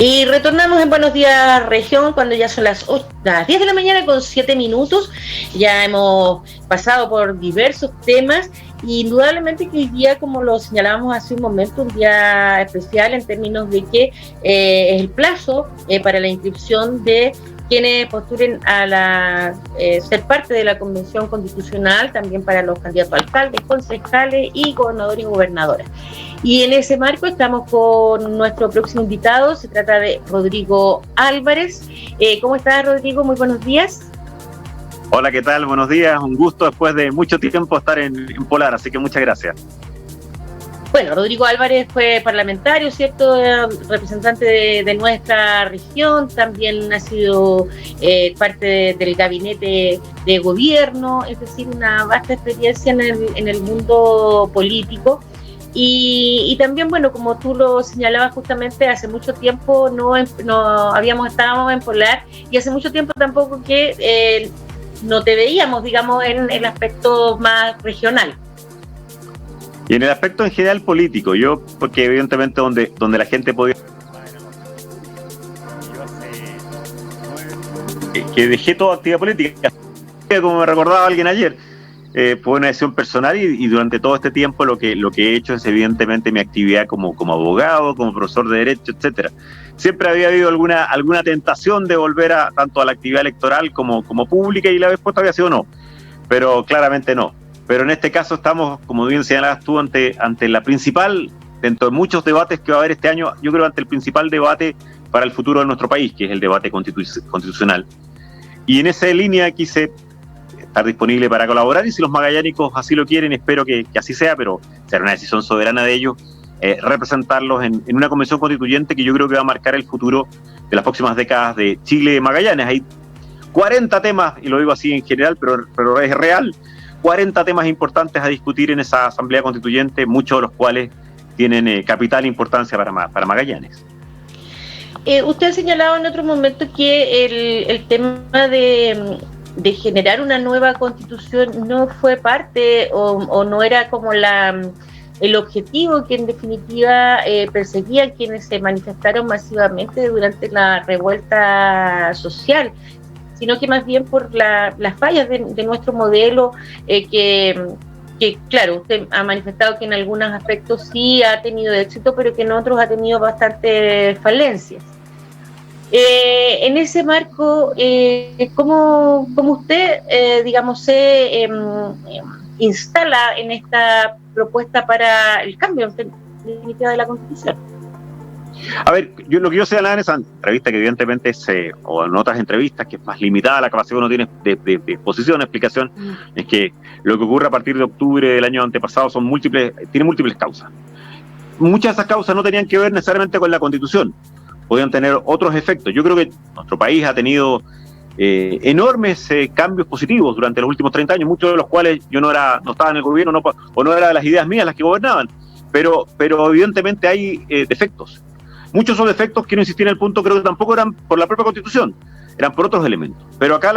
Y retornamos en Buenos Días Región cuando ya son las 10 de la mañana con 7 minutos. Ya hemos pasado por diversos temas y indudablemente que hoy día, como lo señalábamos hace un momento, un día especial en términos de que es el plazo para la inscripción de quienes postulen a ser parte de la Convención Constitucional, también para los candidatos a alcaldes, concejales y gobernadores y gobernadoras. Y en ese marco estamos con nuestro próximo invitado, se trata de Rodrigo Álvarez. ¿Cómo estás, Rodrigo? Muy buenos días. Hola, ¿qué tal? Buenos días, un gusto después de mucho tiempo estar en Polar, así que muchas gracias. Bueno, Rodrigo Álvarez fue parlamentario, ¿cierto? Representante de nuestra región, también ha sido parte del gabinete de gobierno, es decir, una vasta experiencia en el mundo político. Y también, bueno, como tú lo señalabas justamente, hace mucho tiempo estábamos en Polar y hace mucho tiempo tampoco que no te veíamos, digamos, en el aspecto más regional. Y en el aspecto en general político, porque evidentemente donde la gente podía... que dejé toda actividad política, como me recordaba alguien ayer, fue una decisión personal y durante todo este tiempo lo que he hecho es evidentemente mi actividad como abogado, como profesor de Derecho, etcétera. Siempre había habido alguna tentación de volver tanto a la actividad electoral como pública y la respuesta había sido no, pero claramente no. Pero en este caso estamos, como bien señalabas tú, ante la principal, dentro de muchos debates que va a haber este año, yo creo ante el principal debate para el futuro de nuestro país, que es el debate constitucional. Y en esa línea quise estar disponible para colaborar y si los magallánicos así lo quieren, espero que así sea, pero será una decisión soberana de ellos, representarlos en una convención constituyente que yo creo que va a marcar el futuro de las próximas décadas de Chile y Magallanes. Hay 40 temas, y lo digo así en general, pero es real, 40 temas importantes a discutir en esa asamblea constituyente, muchos de los cuales tienen capital importancia para Magallanes. Usted ha señalado en otro momento que el tema de generar una nueva constitución no fue parte o no era como el objetivo que en definitiva perseguían quienes se manifestaron masivamente durante la revuelta social, sino que más bien por las fallas de nuestro modelo, que claro, usted ha manifestado que en algunos aspectos sí ha tenido éxito, pero que en otros ha tenido bastantes falencias. En ese marco, ¿cómo usted, digamos, se instala en esta propuesta para el cambio en definitiva de la Constitución? A ver, lo que yo señalaba en esa entrevista, que evidentemente o en otras entrevistas, que es más limitada la capacidad que uno tiene de exposición, explicación, es que lo que ocurre a partir de octubre del año antepasado tiene múltiples causas. Muchas de esas causas no tenían que ver necesariamente con la Constitución, podían tener otros efectos. Yo creo que nuestro país ha tenido enormes cambios positivos durante los últimos 30 años, muchos de los cuales yo no estaba en el gobierno o no eran las ideas mías las que gobernaban, pero evidentemente hay defectos. Muchos son defectos, quiero insistir en el punto, creo que tampoco eran por la propia Constitución, eran por otros elementos. Pero acá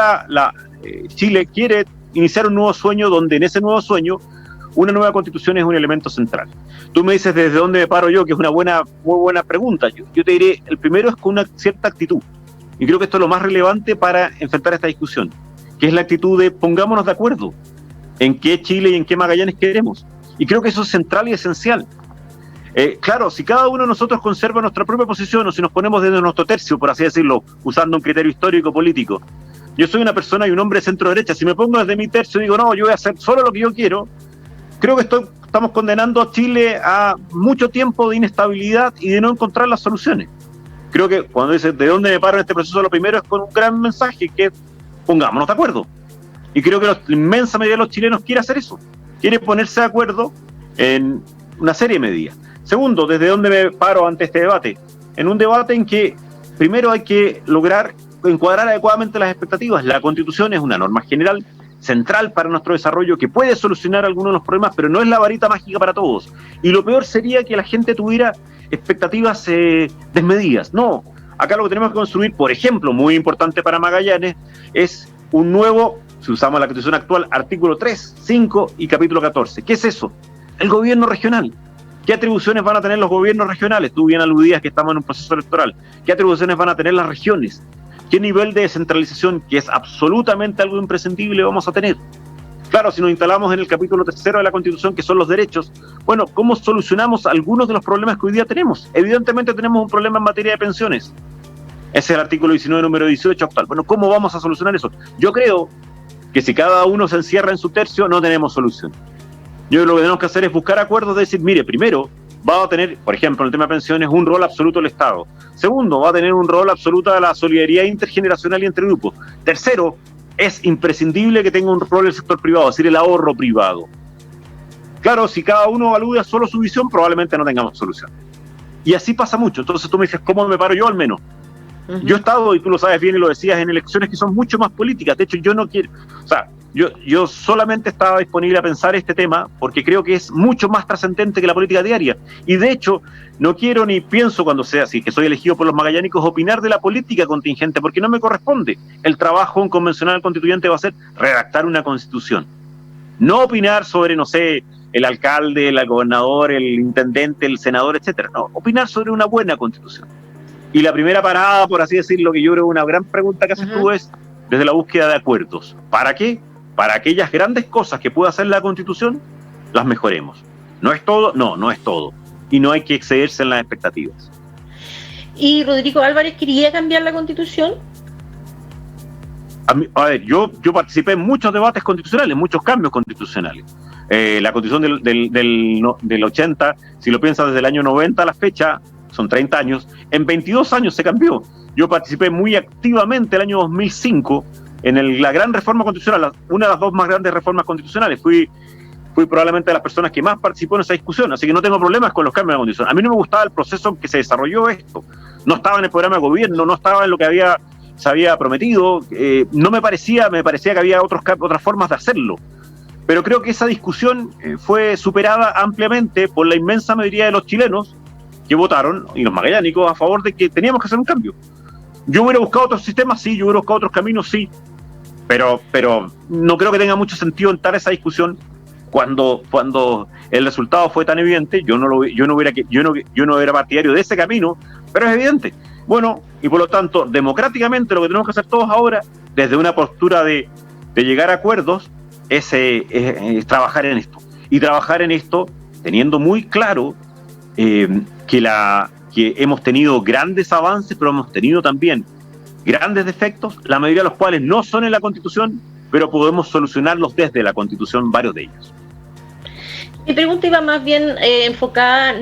Chile quiere iniciar un nuevo sueño donde en ese nuevo sueño una nueva Constitución es un elemento central. Tú me dices desde dónde me paro yo, que es una muy buena pregunta. Yo te diré, el primero es con una cierta actitud. Y creo que esto es lo más relevante para enfrentar esta discusión, que es la actitud de pongámonos de acuerdo en qué Chile y en qué Magallanes queremos. Y creo que eso es central y esencial. Claro, si cada uno de nosotros conserva nuestra propia posición o si nos ponemos desde nuestro tercio, por así decirlo, usando un criterio histórico político. Yo soy una persona y un hombre centro-derecha. Si me pongo desde mi tercio y digo, no, yo voy a hacer solo lo que yo quiero, creo que estamos condenando a Chile a mucho tiempo de inestabilidad y de no encontrar las soluciones. Creo que cuando dice de dónde me paro en este proceso, lo primero es con un gran mensaje, que pongámonos de acuerdo. Y creo que la inmensa mayoría de los chilenos quiere hacer eso. Quiere ponerse de acuerdo en una serie de medidas. Segundo, ¿desde dónde me paro ante este debate? En un debate en que primero hay que lograr encuadrar adecuadamente las expectativas. La Constitución es una norma general central para nuestro desarrollo que puede solucionar algunos de los problemas, pero no es la varita mágica para todos. Y lo peor sería que la gente tuviera expectativas desmedidas. No, acá lo que tenemos que construir, por ejemplo, muy importante para Magallanes, es un nuevo, si usamos la Constitución actual, artículo 3, 5 y capítulo 14. ¿Qué es eso? El gobierno regional. ¿Qué atribuciones van a tener los gobiernos regionales? Tú bien aludías que estamos en un proceso electoral. ¿Qué atribuciones van a tener las regiones? ¿Qué nivel de descentralización, que es absolutamente algo imprescindible, vamos a tener? Claro, si nos instalamos en el capítulo 3 de la Constitución, que son los derechos, bueno, ¿cómo solucionamos algunos de los problemas que hoy día tenemos? Evidentemente tenemos un problema en materia de pensiones. Ese es el artículo 19, número 18 actual. Bueno, ¿cómo vamos a solucionar eso? Yo creo que si cada uno se encierra en su tercio, no tenemos solución. Yo lo que tenemos que hacer es buscar acuerdos de decir, mire, primero, va a tener, por ejemplo, en el tema de pensiones, un rol absoluto del Estado. Segundo, va a tener un rol absoluto de la solidaridad intergeneracional y entre grupos. Tercero, es imprescindible que tenga un rol el sector privado, es decir, el ahorro privado. Claro, si cada uno alude a solo su visión, probablemente no tengamos solución. Y así pasa mucho. Entonces tú me dices, ¿cómo me paro yo al menos? Uh-huh. Yo he estado, y tú lo sabes bien y lo decías, en elecciones que son mucho más políticas. De hecho, yo no quiero... O sea, yo solamente estaba disponible a pensar este tema porque creo que es mucho más trascendente que la política diaria. Y de hecho, no quiero ni pienso cuando sea así, que soy elegido por los magallánicos, opinar de la política contingente, porque no me corresponde. El trabajo en convencional constituyente va a ser redactar una constitución. No opinar sobre, no sé, el alcalde, el gobernador, el intendente, el senador, etcétera. No, opinar sobre una buena constitución. Y la primera parada, por así decirlo, que yo creo una gran pregunta que haces tú es desde la búsqueda de acuerdos. ¿Para qué? Para aquellas grandes cosas que pueda hacer la Constitución, las mejoremos. ¿No es todo? No es todo. Y no hay que excederse en las expectativas. ¿Y Rodrigo Álvarez quería cambiar la Constitución? A ver, yo participé en muchos debates constitucionales, muchos cambios constitucionales. La Constitución del 80, si lo piensas desde el año 90 a la fecha, son 30 años, en 22 años se cambió. Yo participé muy activamente el año 2005 en la gran reforma constitucional, una de las dos más grandes reformas constitucionales. Fui probablemente de las personas que más participó en esa discusión, así que no tengo problemas con los cambios de la Constitución. A mí no me gustaba el proceso en que se desarrolló esto. No estaba en el programa de gobierno, no estaba en lo que se había prometido, no me parecía que había otras formas de hacerlo. Pero creo que esa discusión fue superada ampliamente por la inmensa mayoría de los chilenos que votaron, y los magallánicos, a favor de que teníamos que hacer un cambio. Yo hubiera buscado otros sistemas, sí, yo hubiera buscado otros caminos, sí, pero no creo que tenga mucho sentido entrar a esa discusión cuando el resultado fue tan evidente. Yo no era partidario de ese camino, pero es evidente. Bueno, y por lo tanto, democráticamente lo que tenemos que hacer todos ahora, desde una postura de llegar a acuerdos, es trabajar en esto. Y trabajar en esto teniendo muy claro que hemos tenido grandes avances, pero hemos tenido también grandes defectos, la mayoría de los cuales no son en la Constitución, pero podemos solucionarlos desde la Constitución, varios de ellos. Mi pregunta iba más bien enfocada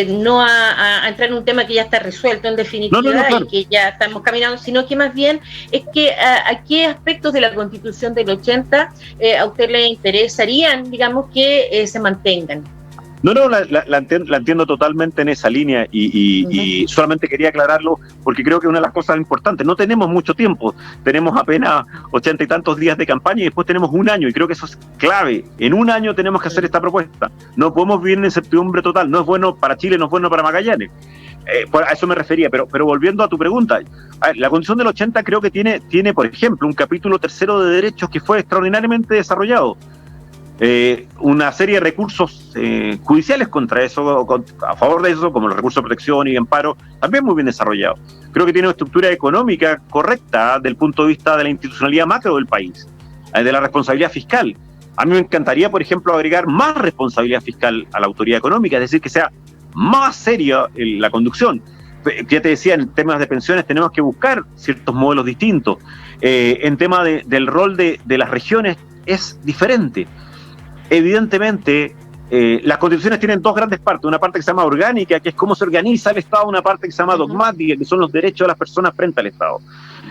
no a entrar en un tema que ya está resuelto en definitiva, claro, y que ya estamos caminando, sino que más bien es que a qué aspectos de la Constitución del 80 a usted le interesarían, digamos, que se mantengan. No, la entiendo totalmente en esa línea y solamente quería aclararlo porque creo que una de las cosas importantes, no tenemos mucho tiempo, tenemos apenas 80 y tantos días de campaña y después tenemos un año y creo que eso es clave. En un año tenemos que hacer esta propuesta, no podemos vivir en incertidumbre total, no es bueno para Chile, no es bueno para Magallanes. A eso me refería, pero volviendo a tu pregunta, la Constitución del 80 creo que tiene, por ejemplo, un capítulo 3 de derechos que fue extraordinariamente desarrollado. Una serie de recursos judiciales contra eso, a favor de eso, como los recursos de protección y amparo, también muy bien desarrollados. Creo que tiene una estructura económica correcta desde el punto de vista de la institucionalidad macro del país, de la responsabilidad fiscal. A mí me encantaría, por ejemplo, agregar más responsabilidad fiscal a la autoridad económica, es decir, que sea más seria la conducción. Ya te decía, en temas de pensiones tenemos que buscar ciertos modelos distintos. En tema del rol de las regiones es diferente. Evidentemente, las constituciones tienen dos grandes partes, una parte que se llama orgánica, que es cómo se organiza el Estado, una parte que se llama dogmática, que son los derechos de las personas frente al Estado.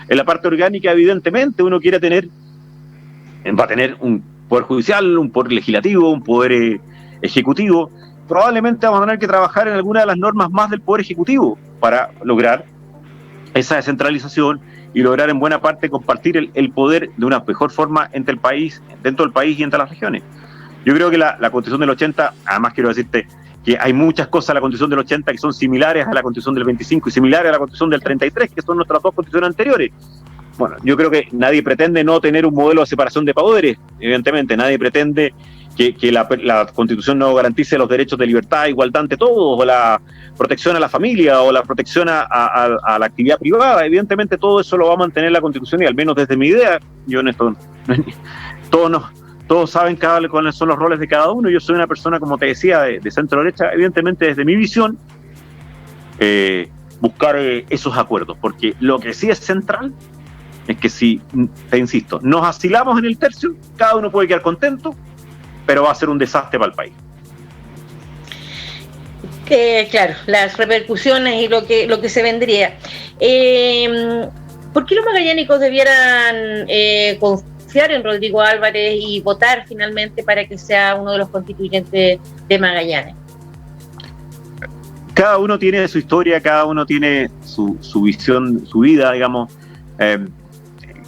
En la parte orgánica, evidentemente, uno va a tener un poder judicial, un poder legislativo, un poder ejecutivo. Probablemente vamos a tener que trabajar en alguna de las normas más del poder ejecutivo para lograr esa descentralización y lograr en buena parte compartir el poder de una mejor forma entre el país, dentro del país y entre las regiones. Yo creo que la Constitución del 80, además quiero decirte que hay muchas cosas en la Constitución del 80 que son similares a la Constitución del 25 y similares a la Constitución del 33, que son nuestras dos constituciones anteriores. Bueno, yo creo que nadie pretende no tener un modelo de separación de poderes, evidentemente, nadie pretende que la Constitución no garantice los derechos de libertad e igualdad ante todos, o la protección a la familia, o la protección a la actividad privada. Evidentemente todo eso lo va a mantener la Constitución, y al menos desde mi idea, yo en esto, todos saben cuáles son los roles de cada uno. Yo soy una persona, como te decía, de centro derecha. Evidentemente desde mi visión, buscar esos acuerdos, porque lo que sí es central es que si, te insisto, nos asilamos en el tercio, cada uno puede quedar contento, pero va a ser un desastre para el país. Claro, las repercusiones y lo que se vendría. ¿Por qué los magallánicos debieran confiar en Rodrigo Álvarez y votar finalmente para que sea uno de los constituyentes de Magallanes? Cada uno tiene su historia, cada uno tiene su visión, su vida, digamos.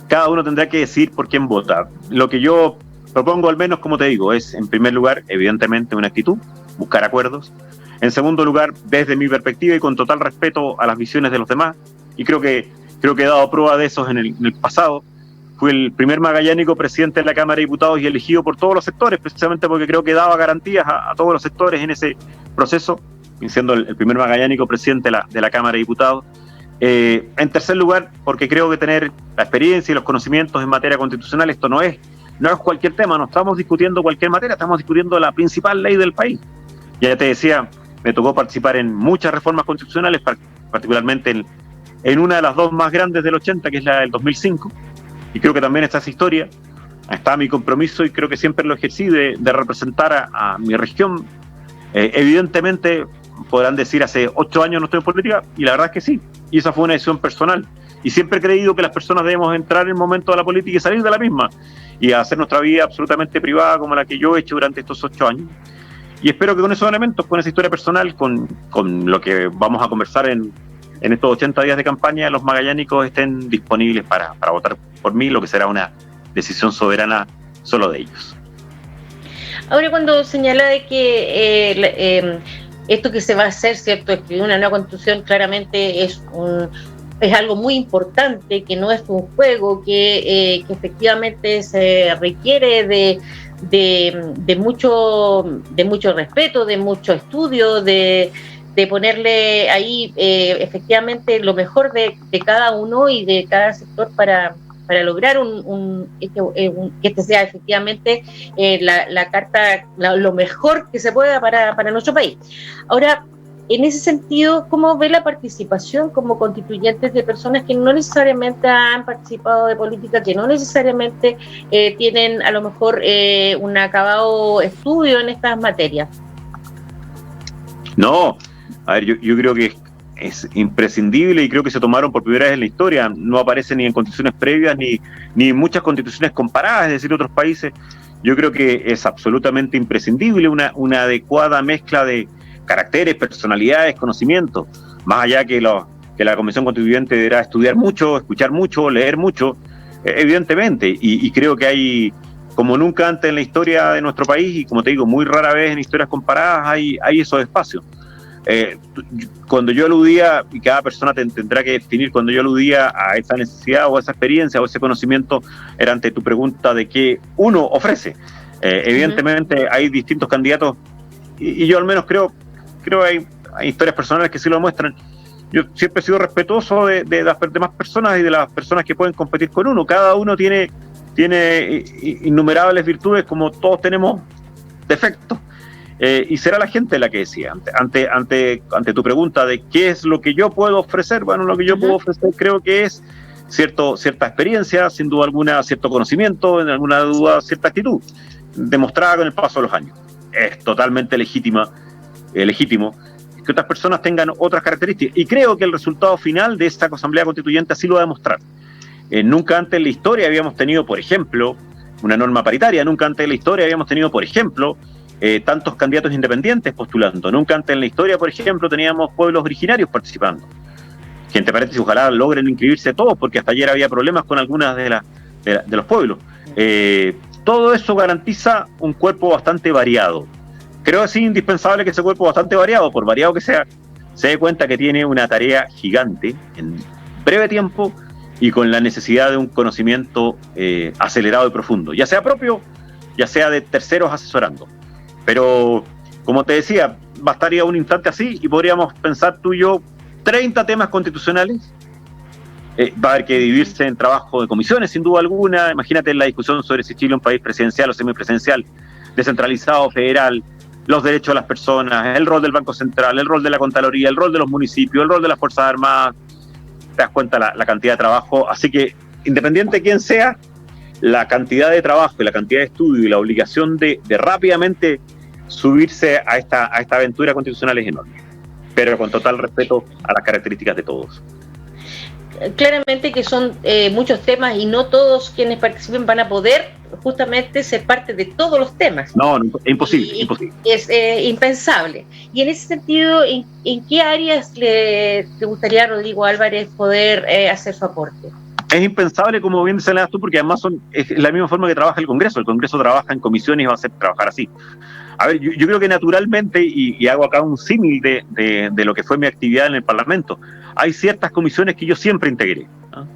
Cada uno tendrá que decir por quién vota. Lo que yo propongo, al menos, como te digo, es, en primer lugar, evidentemente, una actitud, buscar acuerdos. En segundo lugar, desde mi perspectiva y con total respeto a las visiones de los demás, y creo que he dado prueba de eso en el pasado. Fui el primer magallánico presidente de la Cámara de Diputados y elegido por todos los sectores, precisamente porque creo que daba garantías a todos los sectores en ese proceso, siendo el primer magallánico presidente de la Cámara de Diputados. En tercer lugar, porque creo que tener la experiencia y los conocimientos en materia constitucional, esto no es cualquier tema, no estamos discutiendo cualquier materia, estamos discutiendo la principal ley del país. Ya te decía, me tocó participar en muchas reformas constitucionales, particularmente en una de las dos más grandes del 80, que es la del 2005, y creo que también está esa historia, está mi compromiso, y creo que siempre lo ejercí de representar a mi región. Evidentemente podrán decir, hace 8 años no estoy en política, y la verdad es que sí, y esa fue una decisión personal, y siempre he creído que las personas debemos entrar en el momento de la política y salir de la misma, y hacer nuestra vida absolutamente privada como la que yo he hecho durante estos 8 años. Y espero que con esos elementos, con esa historia personal, con lo que vamos a conversar en estos 80 días de campaña, los magallánicos estén disponibles para votar por mí, lo que será una decisión soberana solo de ellos. Ahora, cuando señala de que esto que se va a hacer, ¿cierto?, escribir una nueva constitución, claramente es algo muy importante, que no es un juego, que efectivamente se requiere de mucho respeto, de mucho estudio, de ponerle ahí efectivamente lo mejor de cada uno y de cada sector para lograr que este sea efectivamente la carta, lo mejor que se pueda para nuestro país. Ahora, en ese sentido, ¿cómo ve la participación como constituyentes de personas que no necesariamente han participado de política, que no necesariamente tienen a lo mejor un acabado estudio en estas materias? No, a ver, yo creo que es imprescindible, y creo que se tomaron por primera vez en la historia. No aparece ni en constituciones previas ni en muchas constituciones comparadas, es decir, otros países. Yo creo que es absolutamente imprescindible una adecuada mezcla de caracteres, personalidades, conocimientos, más allá que la Convención Constituyente deberá estudiar mucho, escuchar mucho, leer mucho, evidentemente, y creo que hay, como nunca antes en la historia de nuestro país, y como te digo, muy rara vez en historias comparadas, hay esos espacios. Cuando yo aludía, y cada persona tendrá que definir, cuando yo aludía a esa necesidad o a esa experiencia o ese conocimiento, era ante tu pregunta de qué uno ofrece. Evidentemente hay distintos candidatos, y yo al menos creo hay historias personales que sí lo muestran. Yo siempre he sido respetuoso de las demás personas y de las personas que pueden competir con uno. Cada uno tiene innumerables virtudes, como todos tenemos defectos. Y será la gente la que decida. Ante tu pregunta de qué es lo que yo puedo ofrecer, bueno, lo que yo puedo ofrecer creo que es cierta experiencia, sin duda alguna, cierto conocimiento, en alguna duda, cierta actitud, demostrada con el paso de los años. Es totalmente legítimo que otras personas tengan otras características, y creo que el resultado final de esta Asamblea Constituyente así lo va a demostrar. Nunca antes en la historia habíamos tenido, por ejemplo, una norma paritaria, nunca antes en la historia habíamos tenido, por ejemplo, tantos candidatos independientes postulando, nunca antes en la historia, por ejemplo, teníamos pueblos originarios participando. Que entre paréntesis, ojalá logren inscribirse todos, porque hasta ayer había problemas con algunas de los pueblos. Todo eso garantiza un cuerpo bastante variado. Creo que es indispensable que ese cuerpo bastante variado, por variado que sea, se dé cuenta que tiene una tarea gigante en breve tiempo y con la necesidad de un conocimiento acelerado y profundo, ya sea propio, ya sea de terceros asesorando. Pero, como te decía, bastaría un instante así y podríamos pensar tú y yo 30 temas constitucionales. Va a haber que dividirse en trabajo de comisiones, sin duda alguna. Imagínate la discusión sobre si Chile es un país presidencial o semipresidencial, descentralizado, federal, los derechos de las personas, el rol del Banco Central, el rol de la Contraloría, el rol de los municipios, el rol de las Fuerzas Armadas. Te das cuenta la cantidad de trabajo. Así que, independiente de quién sea, la cantidad de trabajo y la cantidad de estudio y la obligación de rápidamente subirse a esta aventura constitucional es enorme, pero con total respeto a las características de todos. Claramente que son muchos temas y no todos quienes participen van a poder justamente ser parte de todos los temas. No, es imposible, imposible. Es impensable. Y en ese sentido, ¿en qué áreas te gustaría, Rodrigo Álvarez, poder hacer su aporte? Es impensable, como bien señalas tú, porque además es la misma forma que trabaja el Congreso. El Congreso trabaja en comisiones y va a hacer trabajar así. A ver, yo creo que naturalmente, y hago acá un símil de lo que fue mi actividad en el Parlamento, hay ciertas comisiones que yo siempre integré, ¿no?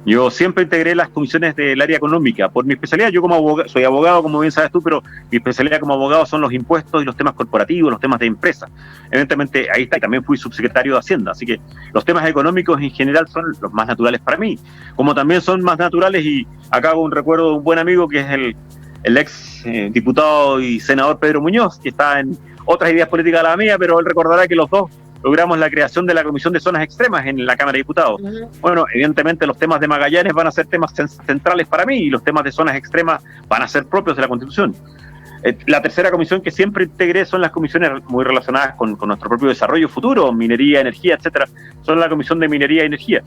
Yo siempre integré las comisiones del área económica por mi especialidad. Yo como abogado, soy abogado, como bien sabes tú, pero mi especialidad como abogado son los impuestos y los temas corporativos, los temas de empresa. Evidentemente, ahí está, y también fui subsecretario de Hacienda, así que los temas económicos en general son los más naturales para mí, como también son más naturales, y acá hago un recuerdo de un buen amigo que es el ex diputado y senador Pedro Muñoz, que está en otras ideas políticas de la mía, pero él recordará que los dos logramos la creación de la Comisión de Zonas Extremas en la Cámara de Diputados. Uh-huh. Bueno, evidentemente los temas de Magallanes van a ser temas centrales para mí, y los temas de zonas extremas van a ser propios de la Constitución. La tercera comisión que siempre integré son las comisiones muy relacionadas con nuestro propio desarrollo futuro, minería, energía, etcétera. Son la Comisión de Minería y Energía.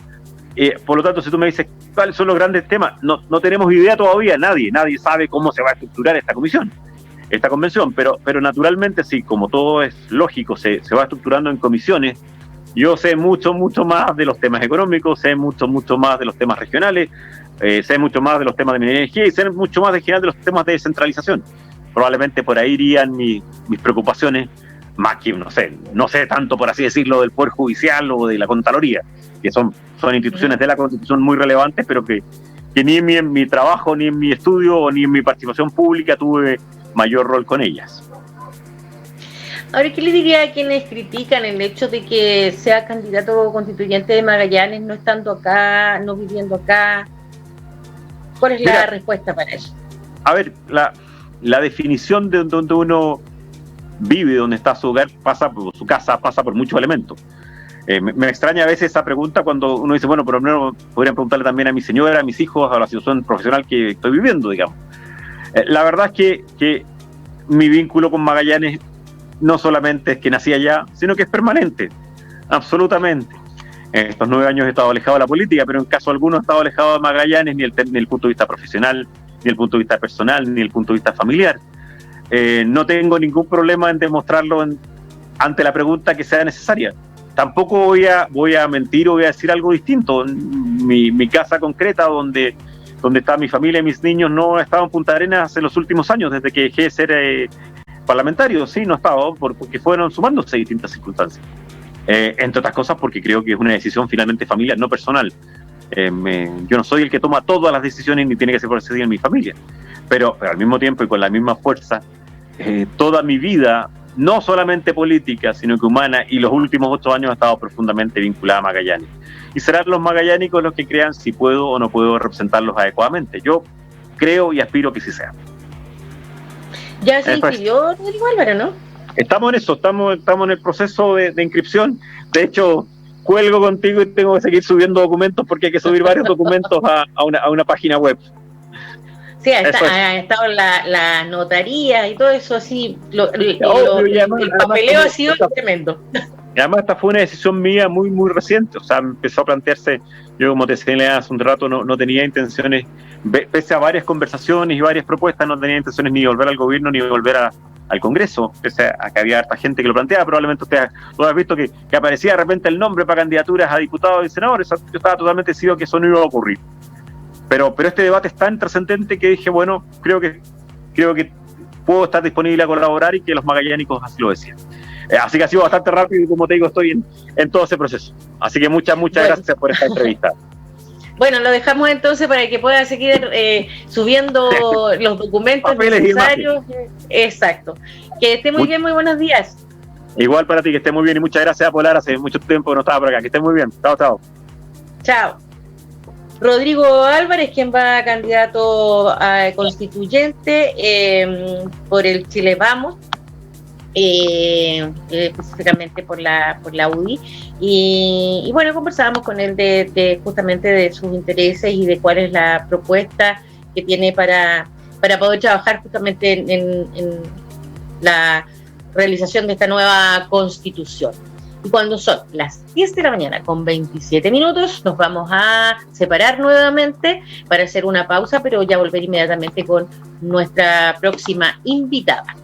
Por lo tanto, si tú me dices cuáles son los grandes temas, no tenemos idea todavía, nadie sabe cómo se va a estructurar esta convención, pero naturalmente sí, como todo es lógico, se va estructurando en comisiones. Yo sé mucho más de los temas económicos, sé mucho más de los temas regionales, sé mucho más de los temas de minería y energía, y sé mucho más en general de los temas de descentralización. Probablemente por ahí irían mis preocupaciones, más que, no sé tanto, por así decirlo, del Poder Judicial o de la Contraloría, que son instituciones de la Constitución muy relevantes, pero que ni en mi trabajo, ni en mi estudio, ni en mi participación pública tuve mayor rol con ellas. Ahora, ¿qué le diría a quienes critican el hecho de que sea candidato constituyente de Magallanes, no estando acá, no viviendo acá? ¿Cuál es la respuesta para eso? A ver, la definición de donde uno vive, donde está su hogar, su casa pasa por muchos elementos. Me extraña a veces esa pregunta cuando uno dice, bueno, por lo menos podrían preguntarle también a mi señora, a mis hijos, a la situación profesional que estoy viviendo, digamos. La verdad es que mi vínculo con Magallanes no solamente es que nací allá, sino que es permanente, absolutamente. Estos 9 años he estado alejado de la política, pero en caso alguno he estado alejado de Magallanes, ni el punto de vista profesional, ni el punto de vista personal, ni el punto de vista familiar. No tengo ningún problema en demostrarlo ante la pregunta que sea necesaria. Tampoco voy a mentir o voy a decir algo distinto. Mi casa concreta, donde está mi familia y mis niños, no ha estado en Punta Arenas en los últimos años, desde que dejé de ser parlamentario. Sí, no he estado, porque fueron sumándose distintas circunstancias. Entre otras cosas porque creo que es una decisión finalmente familiar, no personal. Yo no soy el que toma todas las decisiones, ni tiene que ser por decidir en mi familia. Pero al mismo tiempo y con la misma fuerza, toda mi vida, no solamente política, sino que humana, y los últimos 8 años he estado profundamente vinculada a Magallanes. Y serán los magallánicos los que crean si puedo o no puedo representarlos adecuadamente. Yo creo y aspiro que sí sea. Ya se inscribió Rodrigo Álvarez, ¿no? Estamos en eso, estamos en el proceso de inscripción. De hecho, cuelgo contigo y tengo que seguir subiendo documentos porque hay que subir varios documentos a una página web. Sí, ha estado la notaría y todo eso así, el papeleo ha sido tremendo. Y además esta fue una decisión mía muy reciente, o sea, empezó a plantearse, yo como te decía hace un rato, no tenía intenciones, pese a varias conversaciones y varias propuestas, no tenía intenciones ni de volver al gobierno ni de volver al Congreso, pese a que había harta gente que lo planteaba. Probablemente usted lo ha visto que aparecía de repente el nombre para candidaturas a diputados y senadores. Yo estaba totalmente decidido que eso no iba a ocurrir. Pero este debate es tan trascendente que dije, bueno, creo que puedo estar disponible a colaborar y que los magallánicos así lo decían. Así que ha sido bastante rápido y, como te digo, estoy en todo ese proceso. Así que muchas gracias por esta entrevista. Bueno, lo dejamos entonces para que pueda seguir subiendo los documentos necesarios. Exacto. Que esté muy bien, muy buenos días. Igual para ti, que esté muy bien y muchas gracias, Polar. Hace mucho tiempo no estaba por acá. Que esté muy bien. Chao, chao. Chao. Rodrigo Álvarez, quien va candidato a constituyente por el Chile Vamos, específicamente por la UDI, y bueno, conversábamos con él de justamente de sus intereses y de cuál es la propuesta que tiene para poder trabajar justamente en la realización de esta nueva constitución. Y cuando son las 10 de la mañana con 27 minutos, nos vamos a separar nuevamente para hacer una pausa, pero ya volver inmediatamente con nuestra próxima invitada.